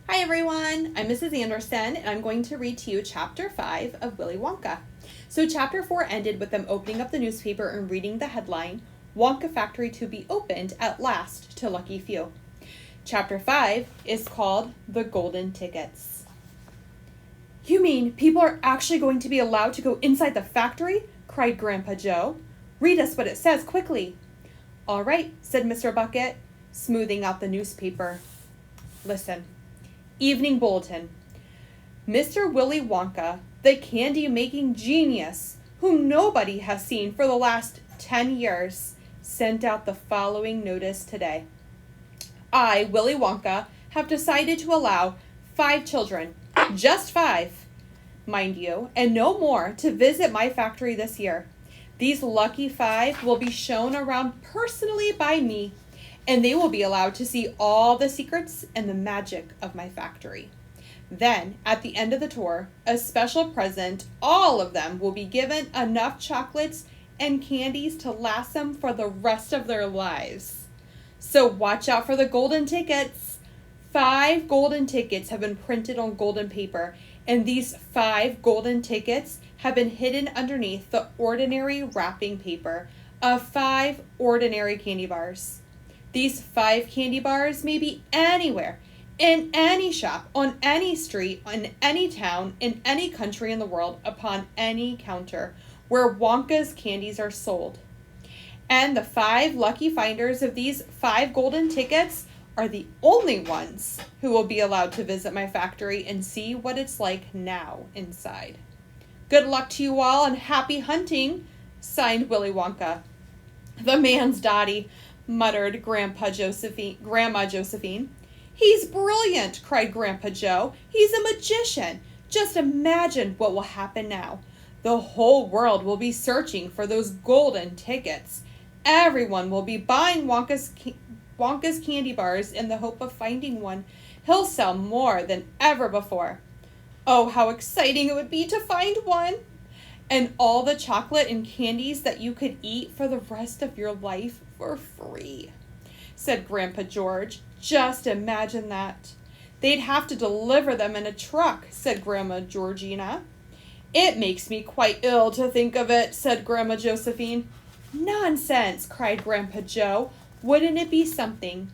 Hi everyone, I'm Mrs. Anderson and I'm going to read to you Chapter 5 of Willy Wonka. So Chapter 4 ended with them opening up the newspaper and reading the headline, Wonka Factory to be opened at last to lucky few. Chapter 5 is called The Golden Tickets. You mean people are actually going to be allowed to go inside the factory? Cried Grandpa Joe. Read us what it says quickly. All right, said Mr. Bucket, smoothing out the newspaper. Listen. Evening Bulletin. Mr. Willy Wonka, the candy-making genius, whom nobody has seen for the last 10 years, sent out the following notice today. I, Willy Wonka, have decided to allow 5 children, just 5, mind you, and no more, to visit my factory this year. These lucky 5 will be shown around personally by me, and they will be allowed to see all the secrets and the magic of my factory. Then, at the end of the tour, a special present, all of them will be given enough chocolates and candies to last them for the rest of their lives. So watch out for the golden tickets. 5 golden tickets have been printed on golden paper, and these 5 golden tickets have been hidden underneath the ordinary wrapping paper of 5 ordinary candy bars. These 5 candy bars may be anywhere, in any shop, on any street, in any town, in any country in the world, upon any counter, where Wonka's candies are sold. And the 5 lucky finders of these 5 golden tickets are the only ones who will be allowed to visit my factory and see what it's like now inside. Good luck to you all and happy hunting, signed Willy Wonka. The man's Dottie, muttered Grandma Josephine. He's brilliant, cried Grandpa Joe. He's a magician. Just imagine what will happen now. The whole world will be searching for those golden tickets. Everyone will be buying Wonka's candy bars in the hope of finding one. He'll sell more than ever before. Oh, how exciting it would be to find one! And all the chocolate and candies that you could eat for the rest of your life for free, said Grandpa George. Just imagine that. They'd have to deliver them in a truck, said Grandma Georgina. It makes me quite ill to think of it, said Grandma Josephine. Nonsense, cried Grandpa Joe. Wouldn't it be something,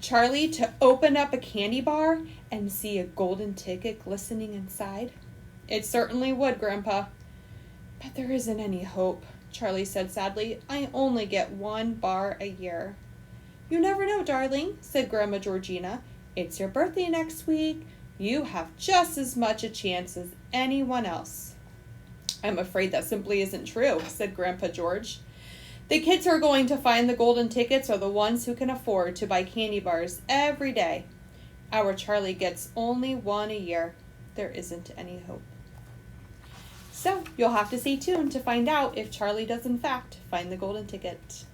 Charlie, to open up a candy bar and see a golden ticket glistening inside? It certainly would, Grandpa. But there isn't any hope, Charlie said sadly. I only get 1 bar a year. You never know, darling, said Grandma Georgina. It's your birthday next week. You have just as much a chance as anyone else. I'm afraid that simply isn't true, said Grandpa George. The kids who are going to find the golden tickets are the ones who can afford to buy candy bars every day. Our Charlie gets only 1 a year. There isn't any hope. So, you'll have to stay tuned to find out if Charlie does in fact find the golden ticket.